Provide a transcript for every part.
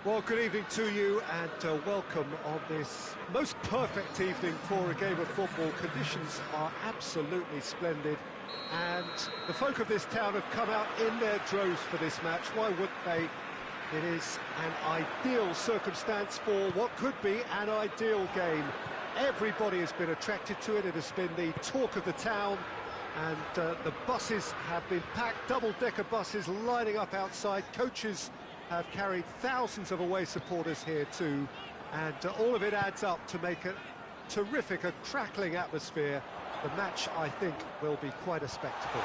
Well, good evening to you and welcome on this most perfect evening for a game of football. Conditions are absolutely splendid and the folk of this town have come out in their droves for this match. Why wouldn't they? It is an ideal circumstance for what could be an ideal game. Everybody has been attracted to it. It has been the talk of the town, and the buses have been packed, double-decker buses lining up outside. Coaches have carried thousands of away supporters here too, and all of it adds up to make a terrific, a crackling atmosphere. The match, I think, will be quite a spectacle.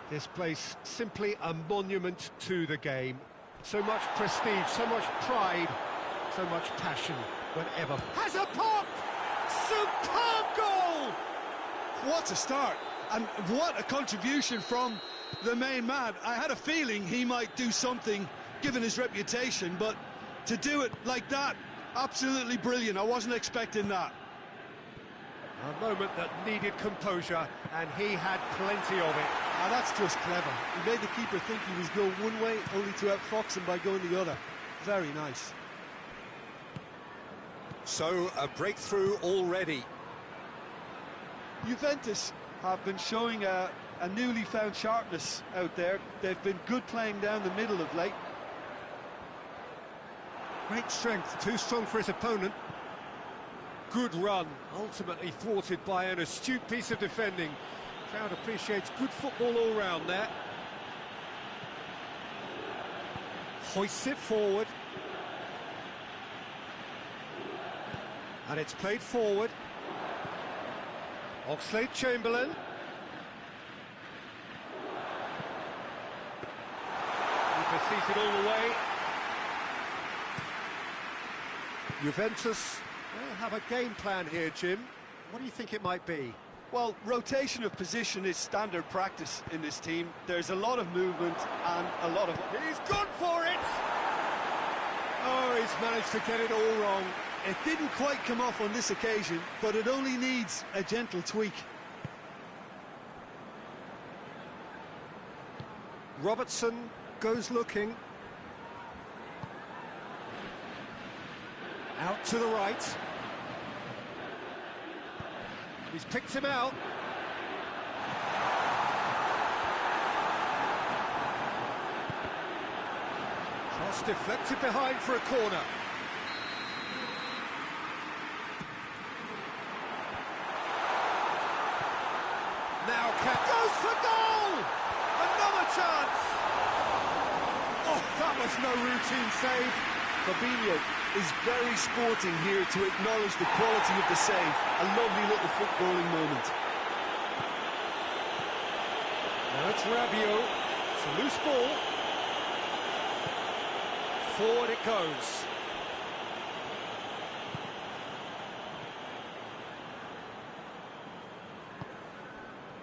This place, simply a monument to the game. So much prestige, so much pride, so much passion whenever. Has a pop! Superb goal! What a start, and what a contribution from the main man. I had a feeling he might do something, given his reputation, but to do it like that, absolutely brilliant. I wasn't expecting that. A moment that needed composure, and he had plenty of it. Ah, that's just clever. He made the keeper think he was going one way, only to outfox him by going the other. Very nice. So, a breakthrough already. Juventus have been showing a newly found sharpness out there. They've been good playing down the middle of late. Great strength, too strong for his opponent. Good run, ultimately thwarted by an astute piece of defending. Crowd appreciates good football all round there. Hoists it forward. And it's played forward. Oxlade-Chamberlain. Keeper seated all the way. Juventus have a game plan here, Jim. What do you think it might be? Well, rotation of position is standard practice in this team. There's a lot of movement and a lot of... He's gone for it! Oh, he's managed to get it all wrong. It didn't quite come off on this occasion, but it only needs a gentle tweak. Robertson goes looking. Out to the right. He's picked him out. Cross deflected behind for a corner. Now goes for goal! Another chance! Oh, that was no routine save. Fabinho is very sporting here to acknowledge the quality of the save. A lovely little footballing moment. Now it's Rabiot. It's a loose ball. Forward it goes.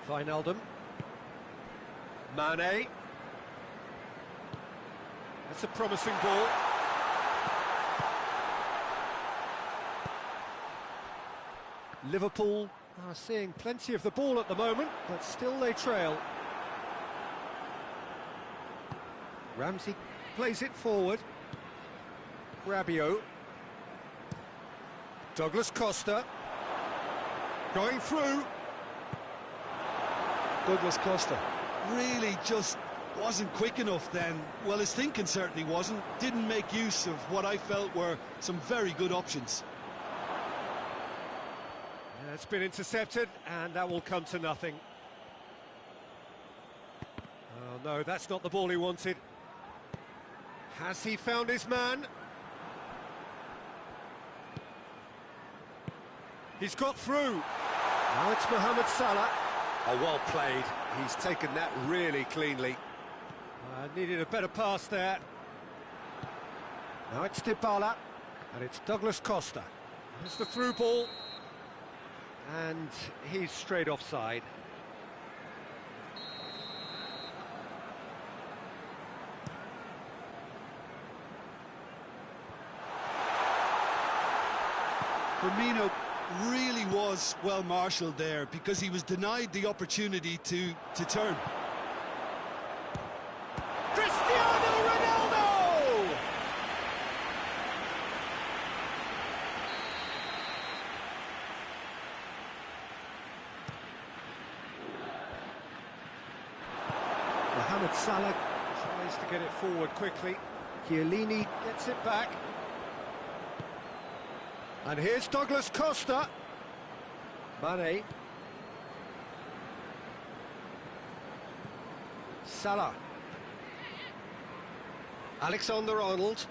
Wijnaldum. Mane. That's a promising ball. Liverpool are seeing plenty of the ball at the moment, but still they trail. Ramsey plays it forward. Rabiot. Douglas Costa. Going through. Douglas Costa really just wasn't quick enough then. Well, his thinking certainly wasn't. Didn't make use of what I felt were some very good options. It's been intercepted, and that will come to nothing. Oh, no, that's not the ball he wanted. Has he found his man? He's got through. Now it's Mohamed Salah. Oh, well played. He's taken that really cleanly. Needed a better pass there. Now it's Dybala, and it's Douglas Costa. There's the through ball. And he's straight offside. Firmino really was well marshalled there because he was denied the opportunity to turn. Cristiano! Mohamed Salah tries to get it forward quickly. Chiellini gets it back. And here's Douglas Costa. Mane. Salah. Alexander-Arnold.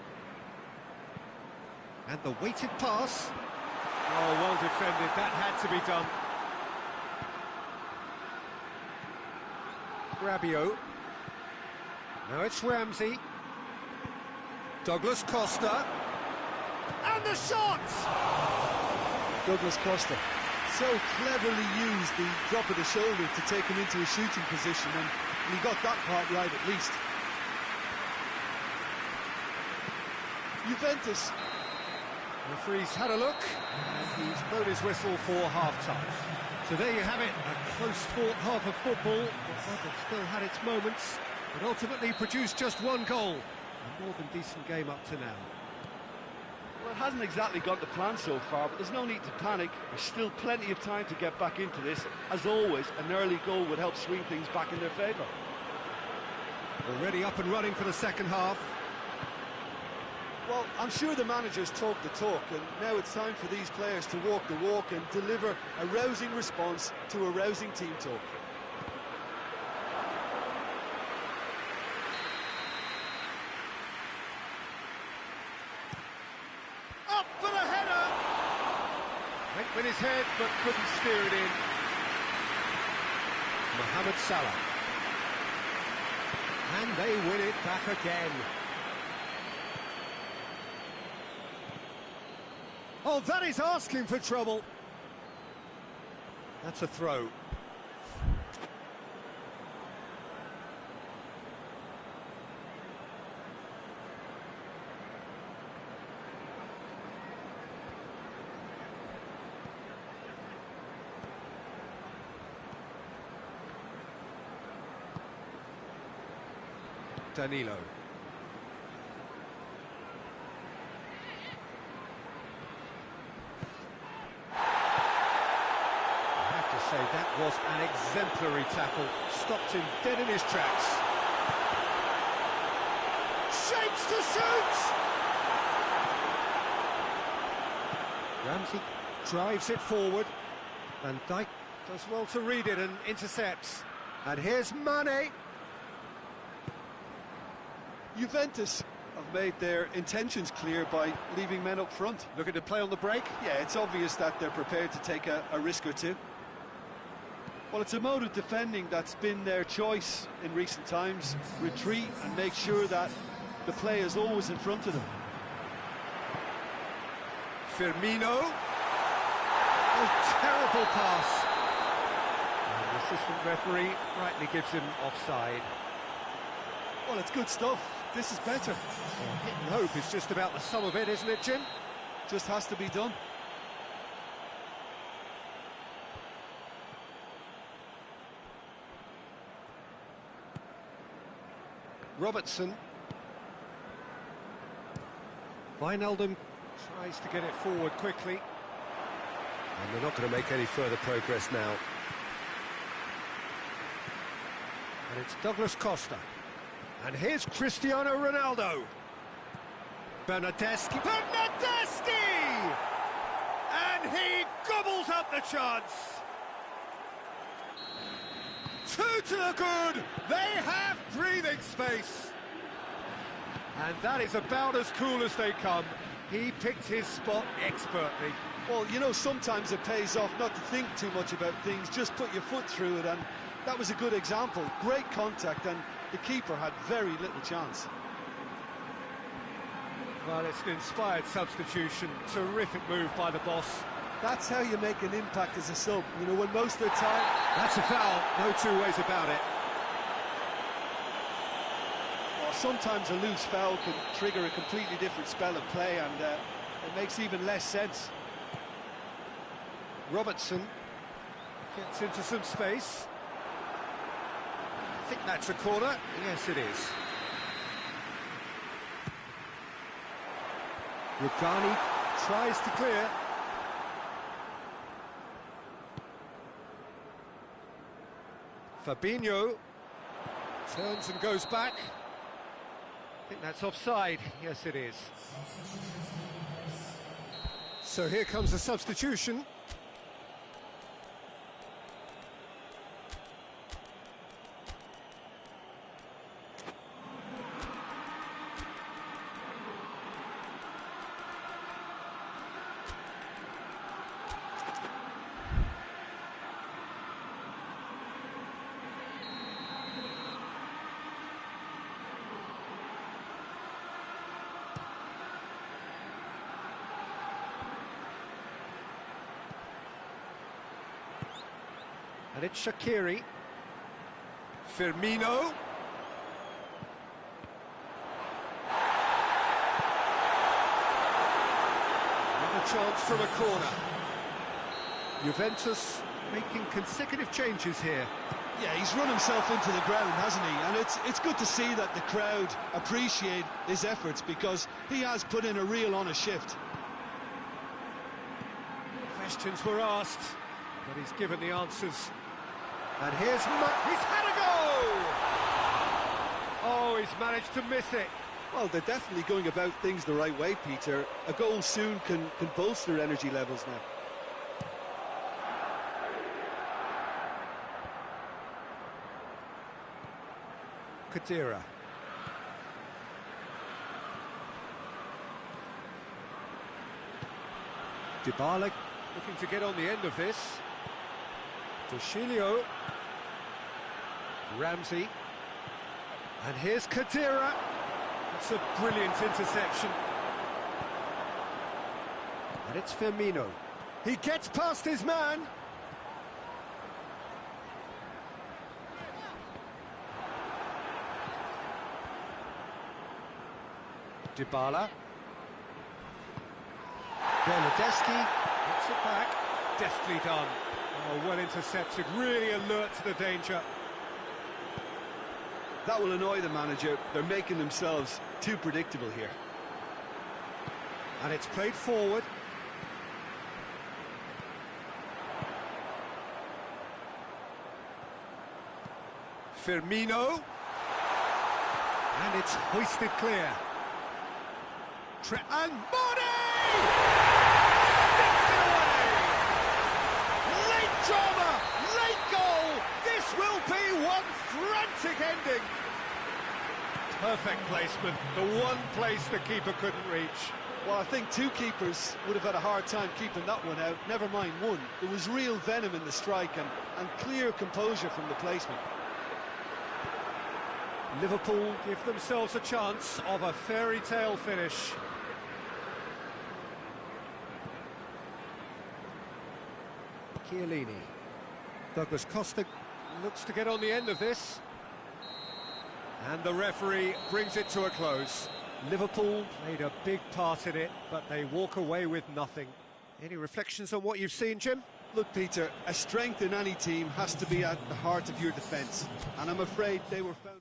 And the weighted pass. Oh, well defended. That had to be done. Rabiot. Now it's Ramsey. Douglas Costa. And the shot! Douglas Costa so cleverly used the drop of the shoulder to take him into a shooting position, and he got that part right at least. Juventus. The referee's had a look, and he's blown his whistle for half-time. So there you have it, a close-fought half of football, but one that still had its moments, but ultimately produced just one goal. A more than decent game up to now. Well, it hasn't exactly got the plan so far, but there's no need to panic. There's still plenty of time to get back into this. As always, an early goal would help swing things back in their favour. Already up and running for the second half. Well, I'm sure the managers talk the talk, and now it's time for these players to walk the walk and deliver a rousing response to a rousing team talk. Up for the header! Went with his head, but couldn't steer it in. Mohamed Salah. And they win it back again. Oh, that is asking for trouble. That's a throw. Danilo. That was an exemplary tackle, stopped him dead in his tracks. Shapes to shoot! Ramsey drives it forward. Van Dijk does well to read it and intercepts. And here's Mane. Juventus have made their intentions clear by leaving men up front. Looking to play on the break? Yeah, it's obvious that they're prepared to take a risk or two. Well, it's a mode of defending that's been their choice in recent times. Retreat and make sure that the play is always in front of them. Firmino. Oh, terrible pass. And the assistant referee rightly gives him offside. Well, it's good stuff. This is better. Well, hit and hope is just about the sum of it, isn't it, Jim? Just has to be done. Robertson. Wijnaldum tries to get it forward quickly. And they're not going to make any further progress now. And it's Douglas Costa. And here's Cristiano Ronaldo. Bernardeschi. Bernardeschi! And he gobbles up the chance. Two to the good. They have breathing space. And that is about as cool as they come. He picked his spot expertly. Well, you know, sometimes it pays off not to think too much about things, just put your foot through it, and that was a good example. Great contact, and the keeper had very little chance. Well, it's an inspired substitution. Terrific move by the boss. That's how you make an impact as a sub. You know, when most of the time... That's a foul, no two ways about it. Well, sometimes a loose foul can trigger a completely different spell of play, and it makes even less sense. Robertson gets into some space. I think that's a corner. Yes, it is. Rugani tries to clear. Fabinho Turns and goes back. I think that's offside. Yes, it is. So here comes the substitution. And it's Shaqiri. Firmino. Another chance from a corner. Juventus making consecutive changes here. Yeah, he's run himself into the ground, hasn't he? And it's good to see that the crowd appreciate his efforts, because he has put in a real honest shift. Questions were asked, but he's given the answers. And he's had a go! Oh, he's managed to miss it. Well, they're definitely going about things the right way, Peter. A goal soon can bolster energy levels now. Khedira. Dybala looking to get on the end of this. Toshilio. Ramsey. And here's Khedira. That's a brilliant interception. And it's Firmino. He gets past his man. Dybala. Bernardeschi puts it back. Deftly done. Oh, well intercepted, really alert to the danger. That will annoy the manager. They're making themselves too predictable here. And it's played forward. Firmino. And it's hoisted clear. And Mane! Sticks it away! Late drama, late goal! This will be one frantic ending! Perfect placement, the one place the keeper couldn't reach. Well, I think two keepers would have had a hard time keeping that one out, never mind one. There was real venom in the strike and clear composure from the placement. Liverpool give themselves a chance of a fairy tale finish. Chiellini. Douglas Costa looks to get on the end of this. And the referee brings it to a close. Liverpool played a big part in it, but they walk away with nothing. Any reflections on what you've seen, Jim? Look, Peter, a strength in any team has to be at the heart of your defence, and I'm afraid they were found...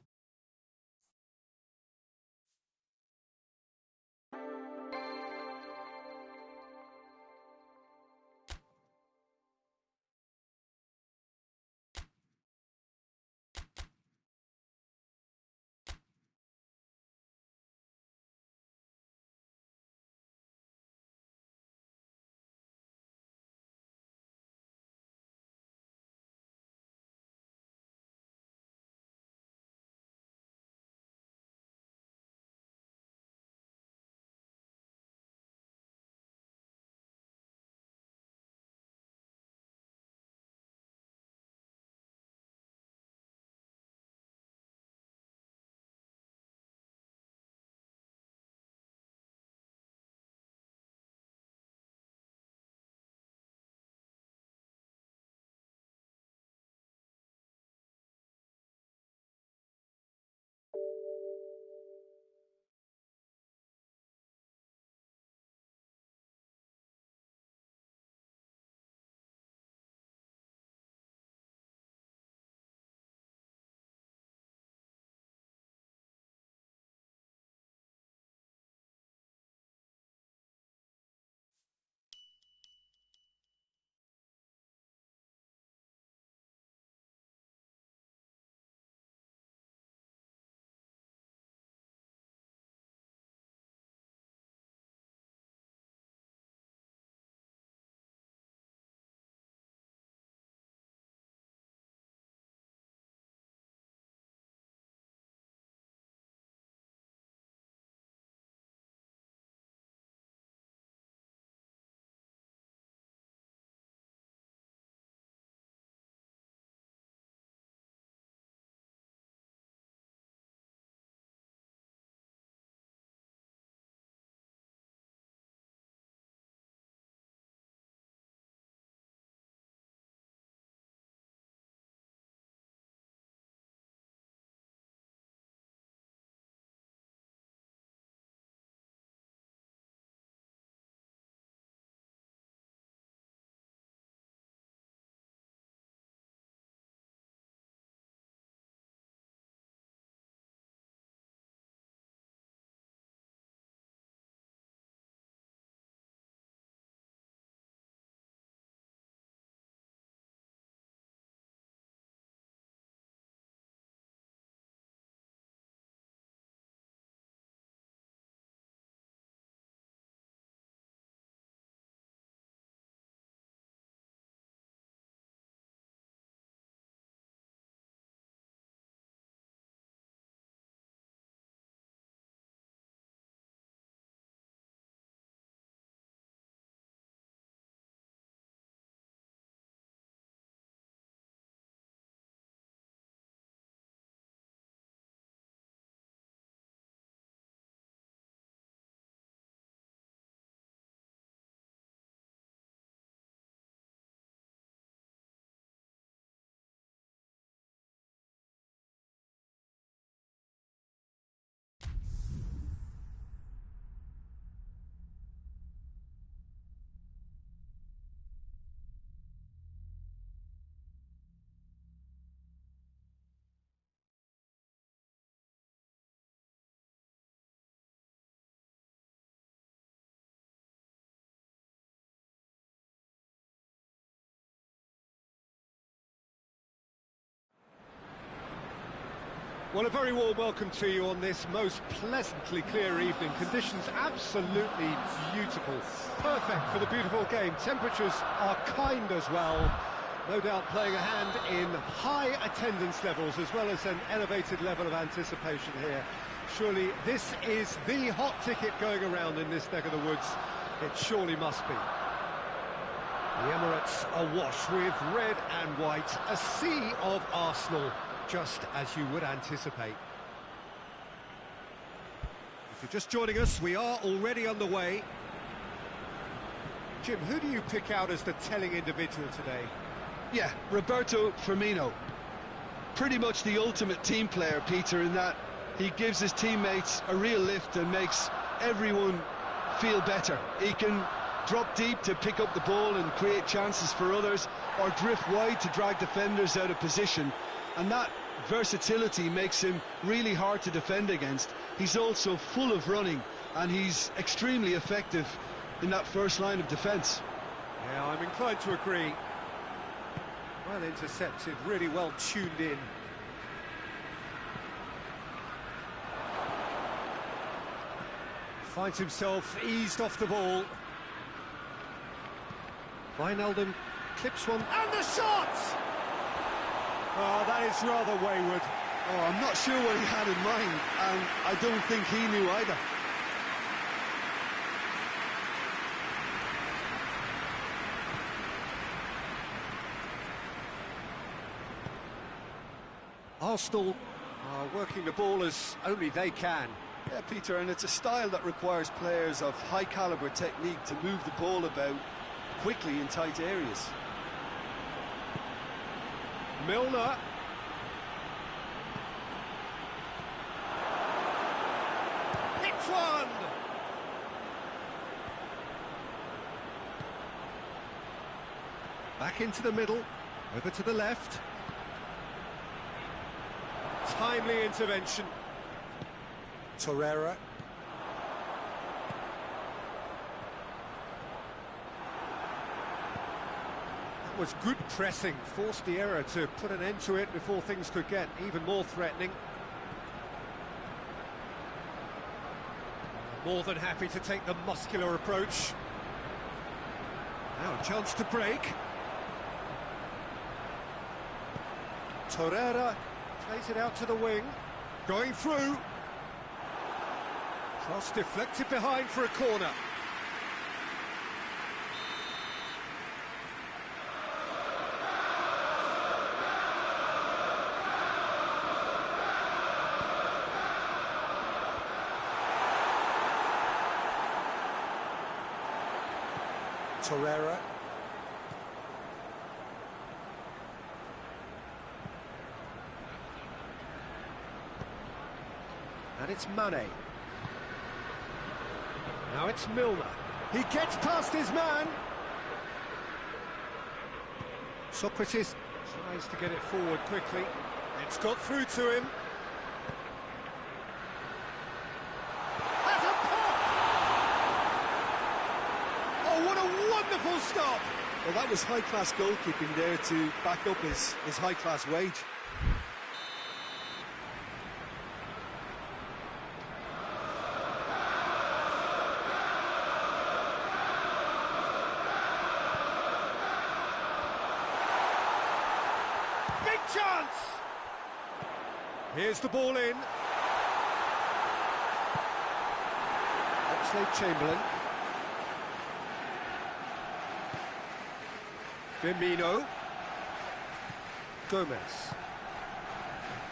Well, a very warm welcome to you on this most pleasantly clear evening. Conditions absolutely beautiful. Perfect for the beautiful game. Temperatures are kind as well. No doubt playing a hand in high attendance levels as well as an elevated level of anticipation here. Surely this is the hot ticket going around in this neck of the woods. It surely must be. The Emirates awash with red and white. A sea of Arsenal, just as you would anticipate. If you're just joining us, we are already underway. Jim, who do you pick out as the telling individual today? Yeah, Roberto Firmino. Pretty much the ultimate team player, Peter, in that he gives his teammates a real lift and makes everyone feel better. He can drop deep to pick up the ball and create chances for others, or drift wide to drag defenders out of position, and that versatility makes him really hard to defend against. He's also full of running, and he's extremely effective in that first line of defence. Yeah, I'm inclined to agree. Well intercepted, really well tuned in. Finds himself eased off the ball. Wijnaldum clips one, and the shot! Oh, that is rather wayward. Oh, I'm not sure what he had in mind, and I don't think he knew either. Arsenal are working the ball as only they can. Yeah, Peter, and it's a style that requires players of high caliber technique to move the ball about quickly in tight areas. Milner. Hits one! Back into the middle, over to the left. Timely intervention. Torreira. That was good pressing, forced the error to put an end to it before things could get even more threatening. More than happy to take the muscular approach. Now a chance to break. Torreira plays it out to the wing, going through. Cross deflected behind for a corner. Torreira. And it's Mane. Now it's Milner. He gets past his man. Socrates tries to get it forward quickly. It's got through to him. Has a pop! Oh, what a wonderful stop! Well, that was high-class goalkeeping there to back up his high-class wage. Chance! Here's the ball in. Oxlade-Chamberlain. Firmino. Gomez.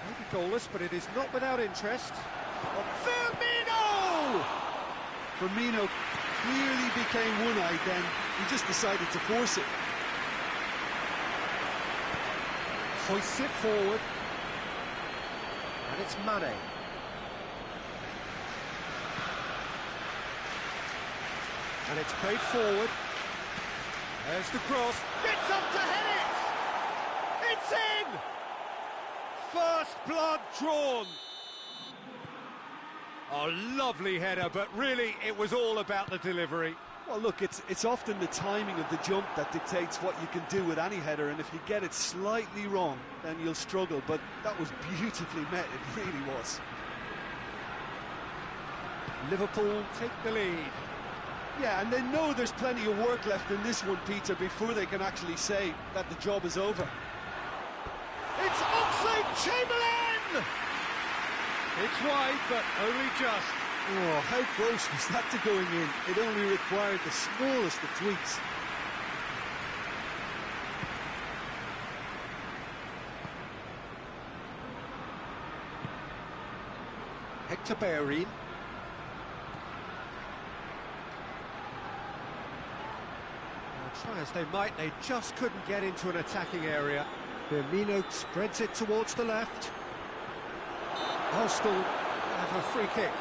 Maybe goalless, but it is not without interest. Firmino! Firmino clearly became one-eyed then. He just decided to force it. Hoists it forward, and it's Mane. And it's played forward. There's the cross. Gets up to head it! It's in! First blood drawn. Oh, lovely header, but really it was all about the delivery. Well, look, it's often the timing of the jump that dictates what you can do with any header, and if you get it slightly wrong, then you'll struggle. But that was beautifully met, it really was. Liverpool take the lead. Yeah, and they know there's plenty of work left in this one, Peter, before they can actually say that the job is over. It's Oxlade-Chamberlain! It's wide, but only just. Oh, how close was that to going in? It only required the smallest of tweaks. Hector Bellerin. Try as they might, they just couldn't get into an attacking area. Firmino spreads it towards the left. Arsenal have a free kick.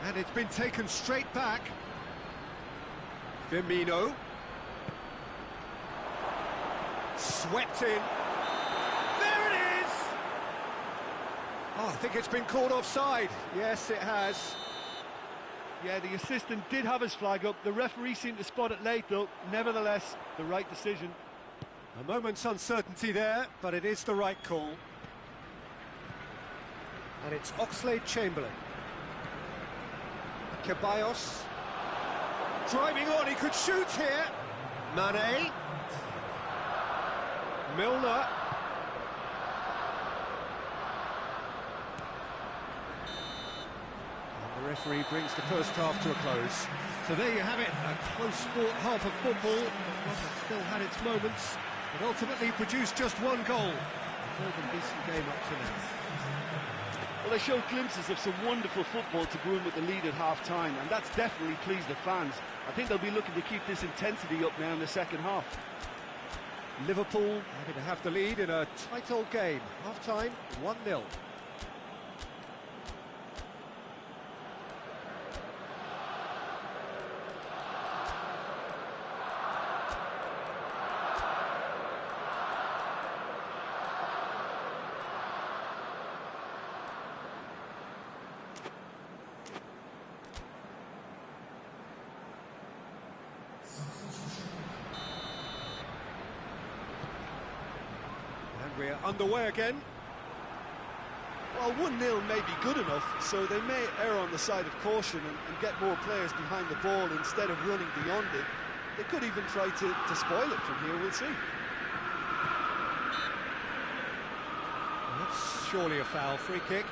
And it's been taken straight back. Firmino. Swept in. There it is! Oh, I think it's been called offside. Yes, it has. Yeah, the assistant did have his flag up. The referee seemed to spot it late, though. Nevertheless, the right decision. A moment's uncertainty there, but it is the right call. And it's Oxlade-Chamberlain. Ceballos. Driving on, he could shoot here. Mane. Milner. And the referee brings the first half to a close. So there you have it, a close-fought half of football. It still had its moments, but ultimately produced just one goal. A more than decent game up to now. Well, they showed glimpses of some wonderful football to go in with the lead at half-time, and that's definitely pleased the fans. I think they'll be looking to keep this intensity up now in the second half. Liverpool happy to have the lead in a tight old game. Half-time, 1-0. We're underway again. Well, 1-0 may be good enough, so they may err on the side of caution and get more players behind the ball instead of running beyond it. They could even try to spoil it from here, we'll see. That's surely a foul, free kick.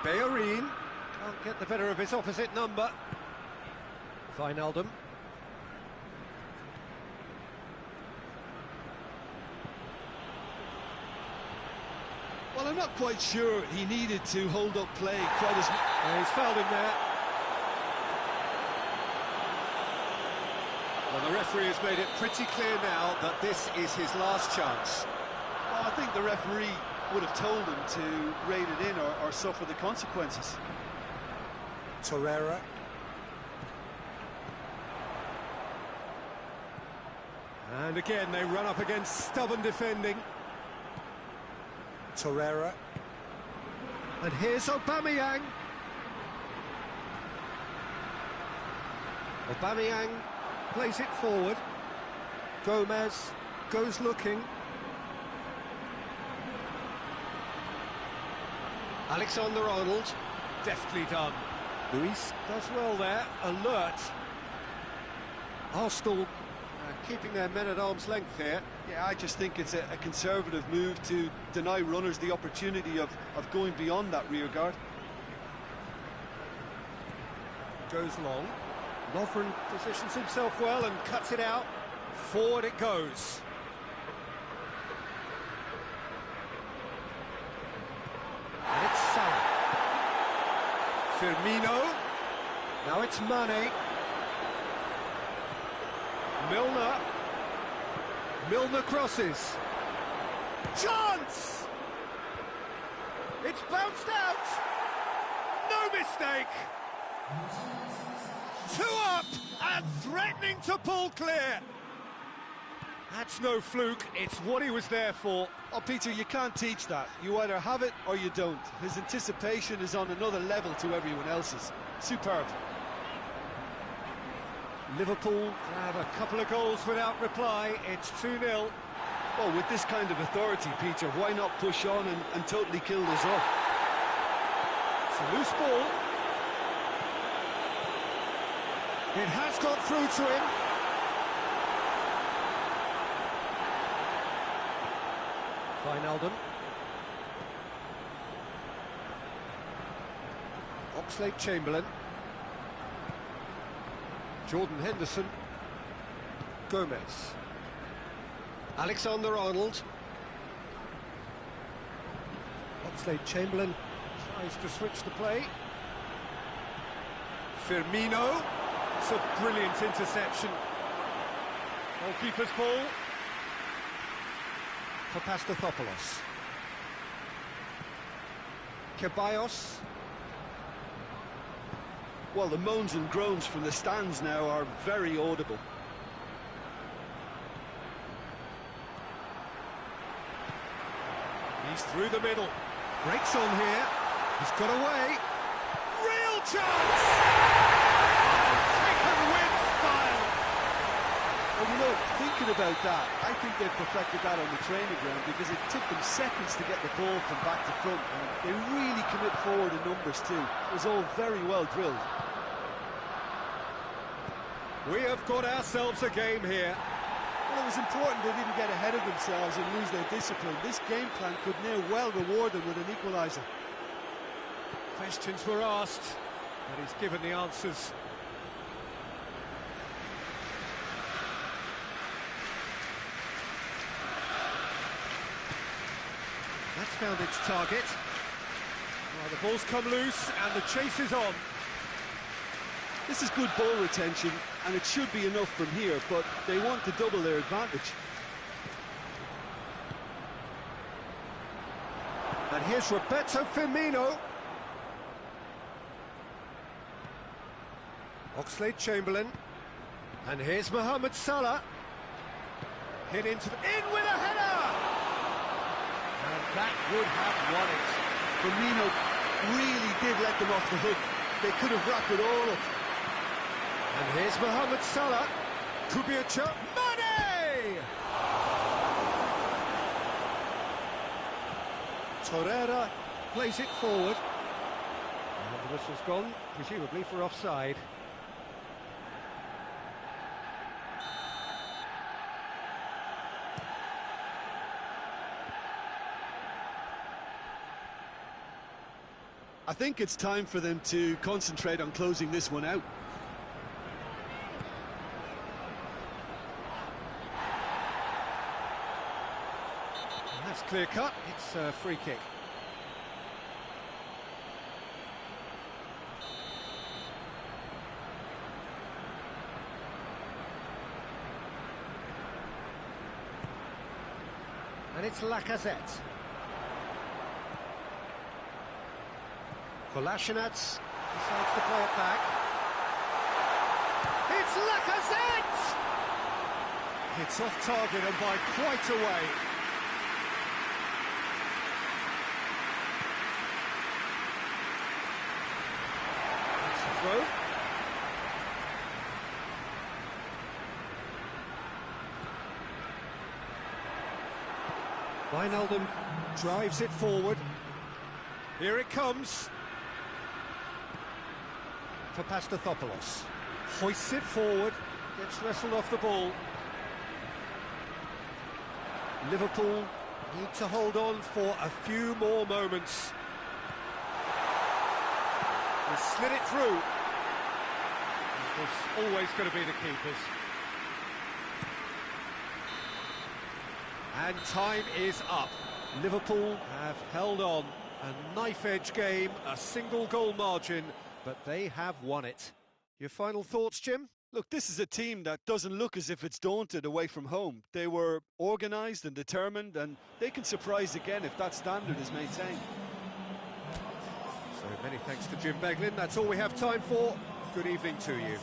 Bellerin can't get the better of his opposite number. Wijnaldum. Well, I'm not quite sure he needed to hold up play quite as much. He's fouled him there. Well, the referee has made it pretty clear now that this is his last chance. Well, I think the referee would have told him to rate it in or suffer the consequences. Torreira. And again, they run up against stubborn defending. Torreira. And here's Aubameyang. Aubameyang plays it forward. Gomez goes looking. Alexander-Arnold, deftly done. Luis does well there, alert. Arsenal keeping their men at arm's length here. Yeah, I just think it's a conservative move to deny runners the opportunity of going beyond that rear guard. Goes long. Lovren positions himself well and cuts it out. Forward it goes. And it's Salah. Firmino. Now it's Mane. Milner. Milner crosses. Chance! It's bounced out! No mistake! 2 up and threatening to pull clear. That's no fluke, it's what he was there for. Oh, Peter, you can't teach that. You either have it or you don't. His anticipation is on another level to everyone else's. Superb. Liverpool grab a couple of goals without reply. It's 2-0. Well, with this kind of authority, Peter, why not push on and totally kill this off? It's a loose ball. It has got through to him. Wijnaldum. Oxlade-Chamberlain. Jordan Henderson. Gomez. Alexander-Arnold. Oxlade-Chamberlain tries to switch the play. Firmino. It's a brilliant interception. Goalkeeper's ball. Papastathopoulos. Ceballos. Well, the moans and groans from the stands now are very audible. He's through the middle. Breaks on here. He's got away. Real chance! Taken with style. Well, you know, thinking about that, I think they've perfected that on the training ground because it took them seconds to get the ball from back to front. And they really commit forward in numbers too. It was all very well drilled. We have got ourselves a game here. Well, it was important they didn't get ahead of themselves and lose their discipline. This game plan could now well reward them with an equaliser. Questions were asked, but he's given the answers. That's found its target. Well, the ball's come loose and the chase is on. This is good ball retention, and it should be enough from here, but they want to double their advantage. And here's Roberto Firmino. Oxlade-Chamberlain. And here's Mohamed Salah. Hit into the... in with a header! And that would have won it. Firmino really did let them off the hook. They could have wrapped it all up. And here's Mohamed Salah. Could be a chance. Mane! Torreira plays it forward. And the whistle's gone, presumably for offside. I think it's time for them to concentrate on closing this one out. And that's clear cut, it's a free kick. And it's Lacazette. Kolasinac decides to play it back. It's Lacazette! It's off target and by quite a way. That's the throw. Wijnaldum drives it forward. Here it comes. Papastathopoulos hoists it forward, gets wrestled off the ball. Liverpool need to hold on for a few more moments. They slid it through. It was always going to be the keepers. And time is up. Liverpool have held on. A knife-edge game, a single goal margin, but they have won it. Your final thoughts, Jim? Look, this is a team that doesn't look as if it's daunted away from home. They were organised and determined, and they can surprise again if that standard is maintained. So many thanks to Jim Beglin. That's all we have time for. Good evening to you.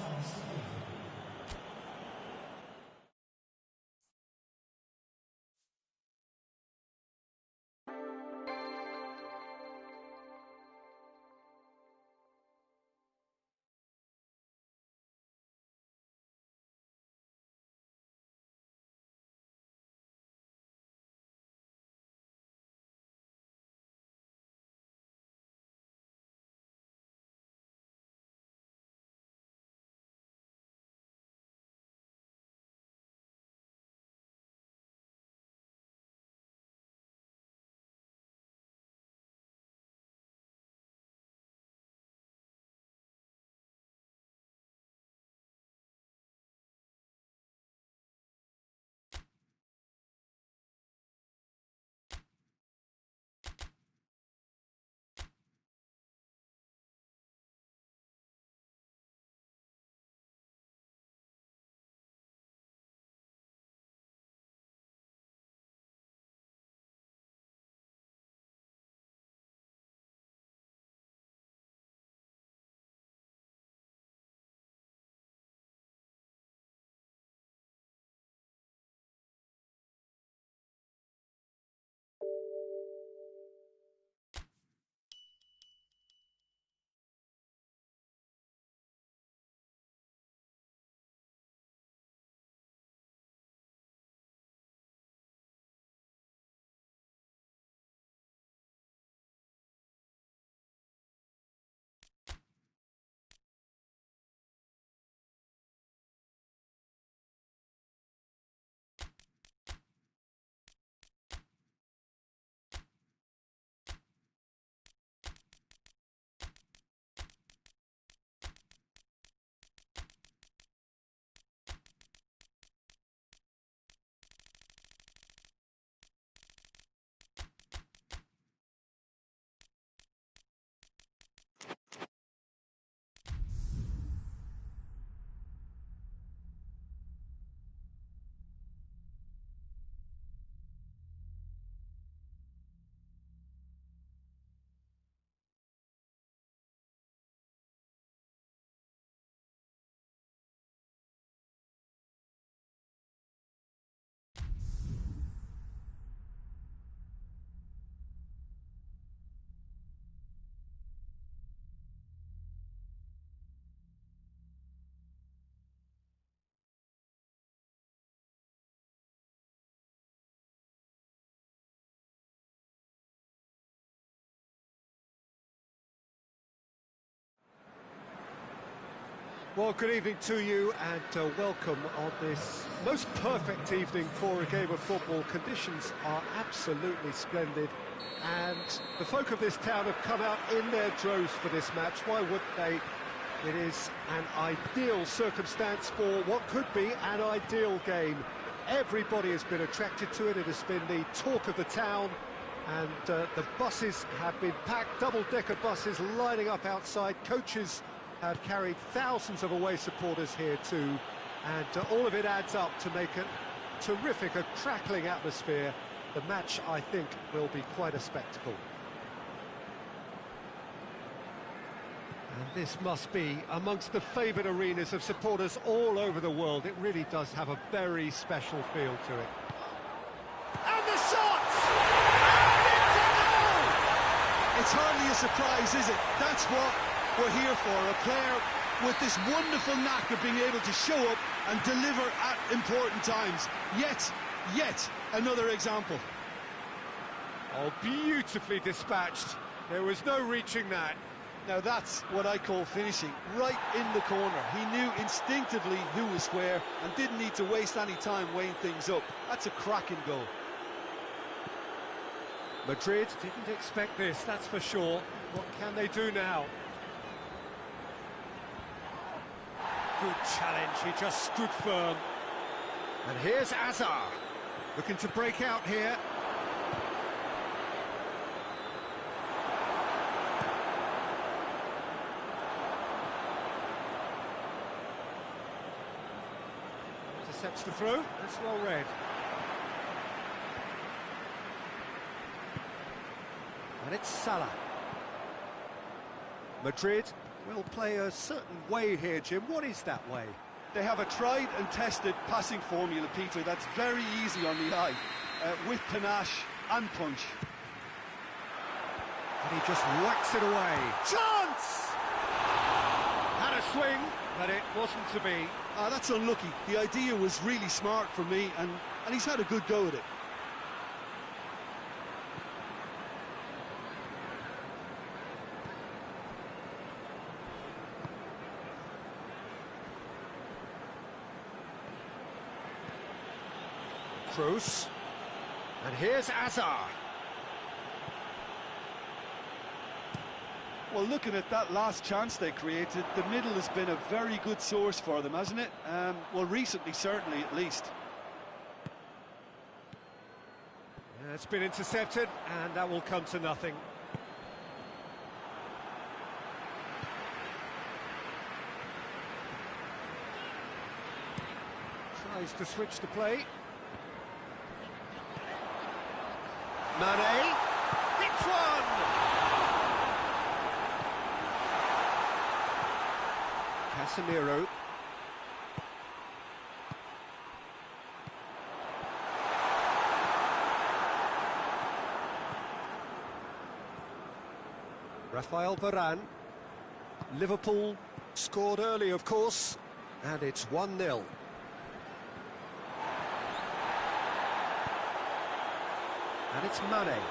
Well, good evening to you and welcome on this most perfect evening for a game of football. Conditions are absolutely splendid and the folk of this town have come out in their droves for this match. Why wouldn't they? It is an ideal circumstance for what could be an ideal game. Everybody has been attracted to it. It has been the talk of the town and the buses have been packed, double-decker buses lining up outside. Coaches have carried thousands of away supporters here too, and all of it adds up to make a terrific, a crackling atmosphere. The match, I think, will be quite a spectacle. And this must be amongst the favoured arenas of supporters all over the world. It really does have a very special feel to it. And the shots! And it's a goal! It's hardly a surprise, is it? That's what we're here for, a player with this wonderful knack of being able to show up and deliver at important times. Yet another example. Oh, beautifully dispatched. There was no reaching that. Now that's what I call finishing, right in the corner. He knew instinctively who was square and didn't need to waste any time weighing things up. That's a cracking goal. Madrid didn't expect this, that's for sure. What can they do now? Good challenge, he just stood firm. And here's Azar, looking to break out here. Intercepts the throw. That's well read. And it's Salah. Madrid will play a certain way here, Jim. What is that way? They have a tried and tested passing formula, Peter, that's very easy on the eye, with panache and punch. And he just whacks it away. Chance! Had a swing, but it wasn't to be. That's unlucky. The idea was really smart for me, and he's had a good go at it. Cruz. And here's Azar. Well, looking at that last chance they created, the middle has been a very good source for them, hasn't it? Well, recently, certainly, at least. Yeah, it's been intercepted, and that will come to nothing. Tries to switch the play. Mane hits one! Casemiro. Rafael Varane. Liverpool scored early, of course, and it's 1-0. And it's Mane.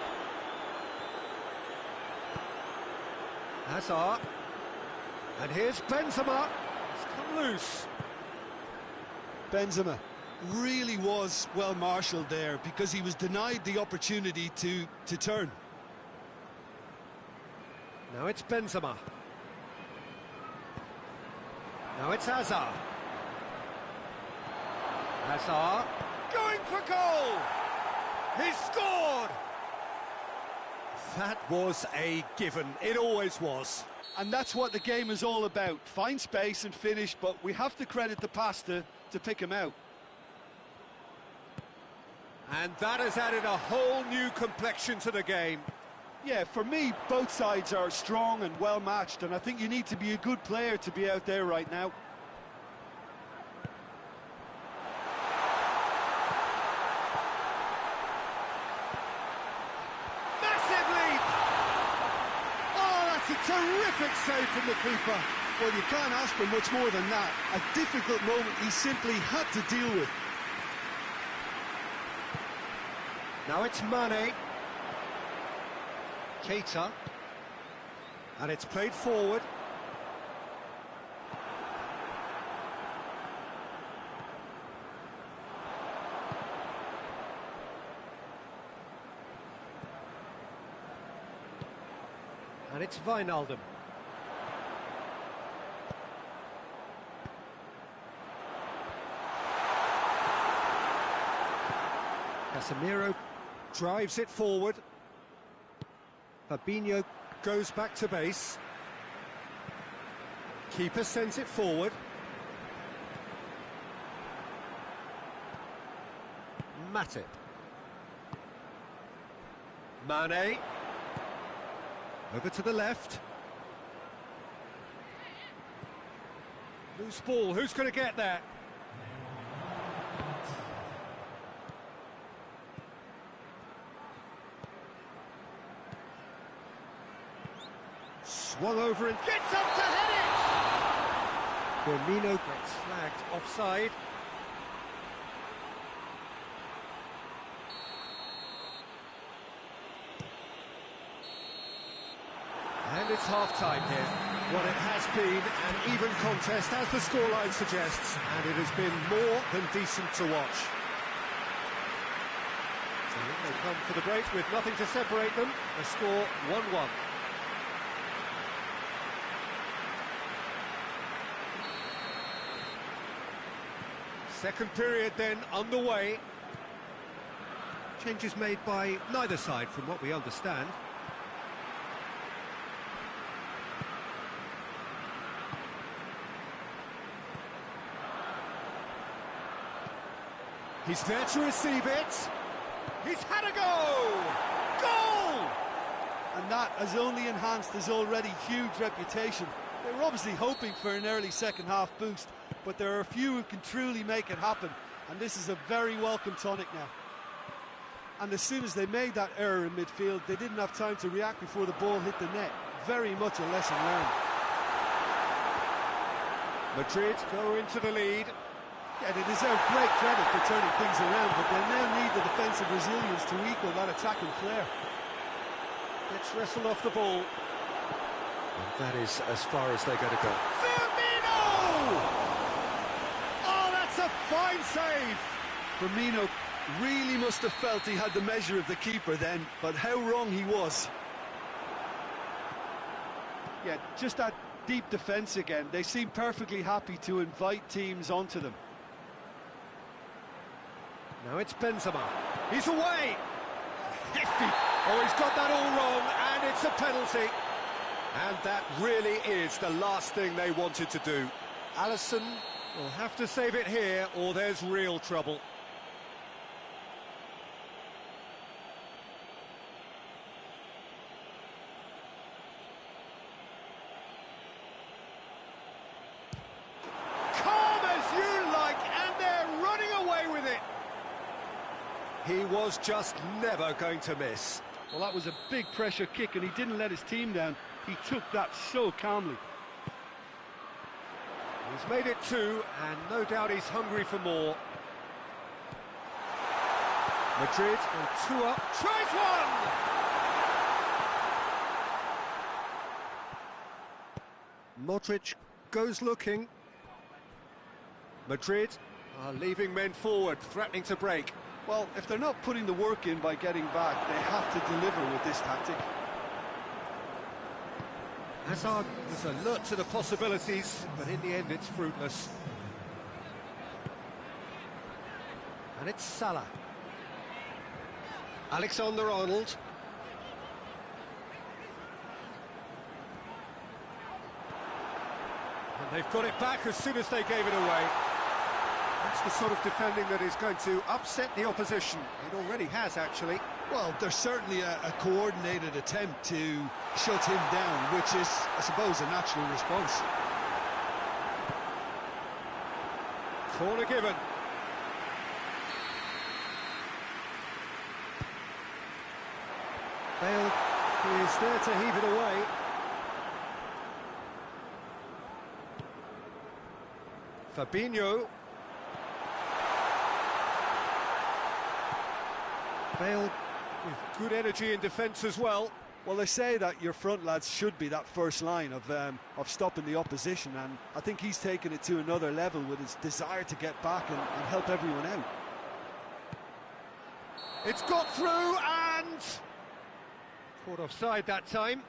Hazard. And here's Benzema. It's come loose. Benzema really was well marshalled there because he was denied the opportunity to turn. Now it's Benzema. Now it's Hazard. Hazard going for goal. He scored! That was a given. It always was. And that's what the game is all about. Find space and finish, but we have to credit the pass to pick him out. And that has added a whole new complexion to the game. Yeah, for me, both sides are strong and well matched, and I think you need to be a good player to be out there right now. Terrific save from the keeper. Well, you can't ask for much more than that. A difficult moment he simply had to deal with. Now it's Mane. Keita. And it's played forward. And it's Wijnaldum. Casemiro drives it forward. Fabinho goes back to base. Keeper sends it forward. Matip. Mane. Over to the left. Loose ball, who's going to get that? Swung over and gets up to head it! Firmino gets flagged offside. And it's half-time here. Well, it has been an even contest, as the scoreline suggests, and it has been more than decent to watch. So they come for the break with nothing to separate them. The score 1-1. Second period then underway. Changes made by neither side from what we understand. He's there to receive it. He's had a go! Goal! And that has only enhanced his already huge reputation. They were obviously hoping for an early second-half boost, but there are a few who can truly make it happen, and this is a very welcome tonic now. And as soon as they made that error in midfield, they didn't have time to react before the ball hit the net. Very much a lesson learned. Madrid go into the lead. Yeah, they deserve great credit for turning things around, but they now need the defensive resilience to equal that attacking flair. Gets wrestled off the ball. And that is as far as they're going to go. Firmino! Oh, that's a fine save! Firmino really must have felt he had the measure of the keeper then, but how wrong he was. Yeah, just that deep defence again. They seem perfectly happy to invite teams onto them. Now it's Benzema. He's away! Hefty! Oh, he's got that all wrong, and it's a penalty. And that really is the last thing they wanted to do. Alisson will have to save it here, or there's real trouble. Calm as you like, and they're running away with it. He was just never going to miss. Well, that was a big pressure kick, and he didn't let his team down. He took that so calmly. He's made it 2, and no doubt he's hungry for more. Madrid go 2 up, tries one! Modric goes looking. Madrid are leaving men forward, threatening to break. Well, if they're not putting the work in by getting back, they have to deliver with this tactic. Hazard was alert to the possibilities, but in the end it's fruitless. And it's Salah. Alexander-Arnold. And they've got it back as soon as they gave it away. That's the sort of defending that is going to upset the opposition. It already has, actually. Well, there's certainly a coordinated attempt to shut him down, which is, I suppose, a natural response. Corner given. Bale is there to heave it away. Fabinho. Bale with good energy in defence as well. Well, they say that your front lads should be that first line of stopping the opposition, and I think he's taken it to another level with his desire to get back and help everyone out. It's got through and caught offside that time.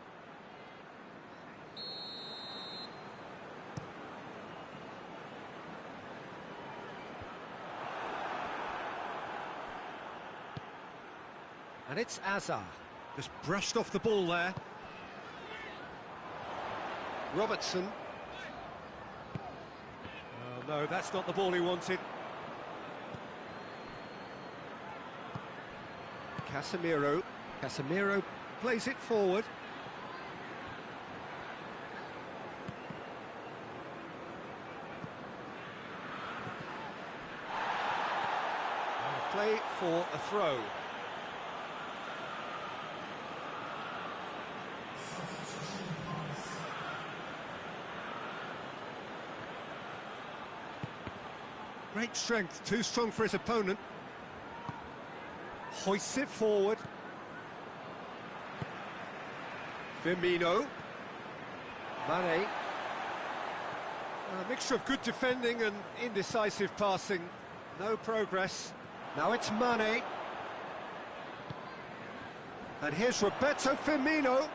And it's Hazard, just brushed off the ball there. Robertson. Oh no, that's not the ball he wanted. Casemiro. Casemiro plays it forward. And play for a throw. Great strength, too strong for his opponent. Hoists it forward. Firmino. Mane. A mixture of good defending and indecisive passing. No progress. Now it's Mane. And here's Roberto Firmino.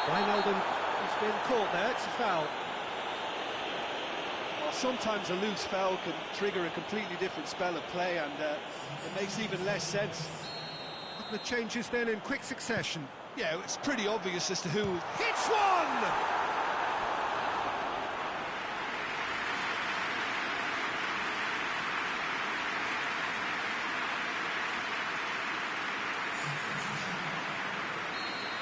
Wijnaldum has been caught there, it's a foul. Well, sometimes a loose foul can trigger a completely different spell of play, and it makes even less sense. The changes then in quick succession. Yeah, it's pretty obvious as to who... Hits one!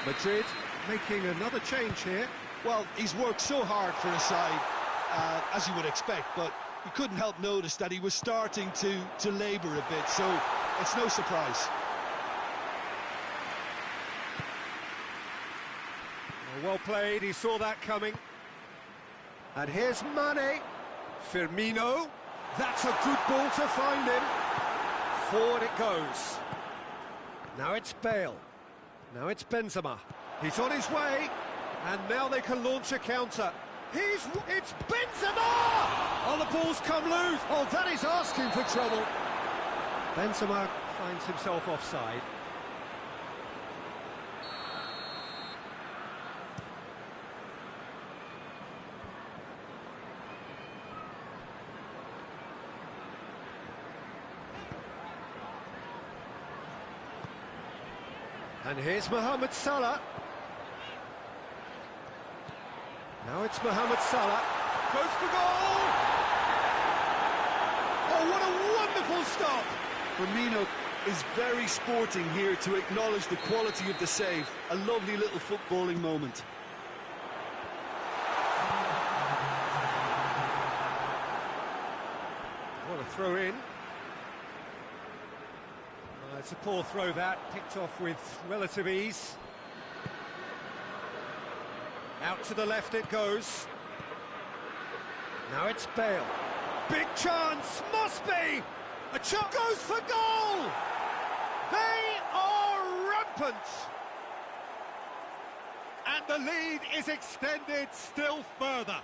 Madrid making another change here. Well, he's worked so hard for his side, as you would expect, but you couldn't help notice that he was starting to labour a bit, so it's no surprise. Well played, he saw that coming. And here's Mane. Firmino. That's a good ball to find him. Forward it goes. Now it's Bale. Now it's Benzema. He's on his way. And now they can launch a counter. It's Benzema! Oh, the ball's come loose. Oh, that is asking for trouble. Benzema finds himself offside. And here's Mohamed Salah. Now it's Mohamed Salah. Goes for goal! Oh, what a wonderful stop! Firmino is very sporting here to acknowledge the quality of the save. A lovely little footballing moment. What a throw in. It's a poor throw that, picked off with relative ease. Out to the left it goes. Now it's Bale. Big chance, must be! A shot goes for goal! They are rampant! And the lead is extended still further.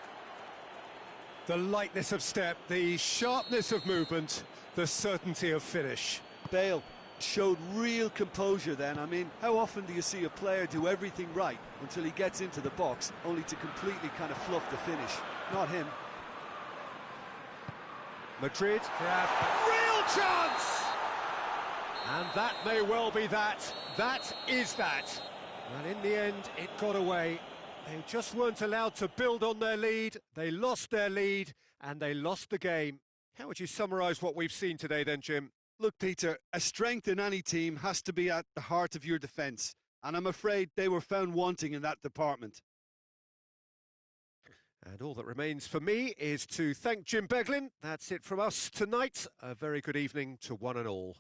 The lightness of step, the sharpness of movement, the certainty of finish. Bale showed real composure then. I mean, how often do you see a player do everything right until he gets into the box, only to completely kind of fluff the finish? Not him. Madrid grab. Real chance! And that may well be that. That is that. And in the end, it got away. They just weren't allowed to build on their lead. They lost their lead, and they lost the game. How would you summarise what we've seen today then, Jim? Look, Peter, a strength in any team has to be at the heart of your defence, and I'm afraid they were found wanting in that department. And all that remains for me is to thank Jim Beglin. That's it from us tonight. A very good evening to one and all.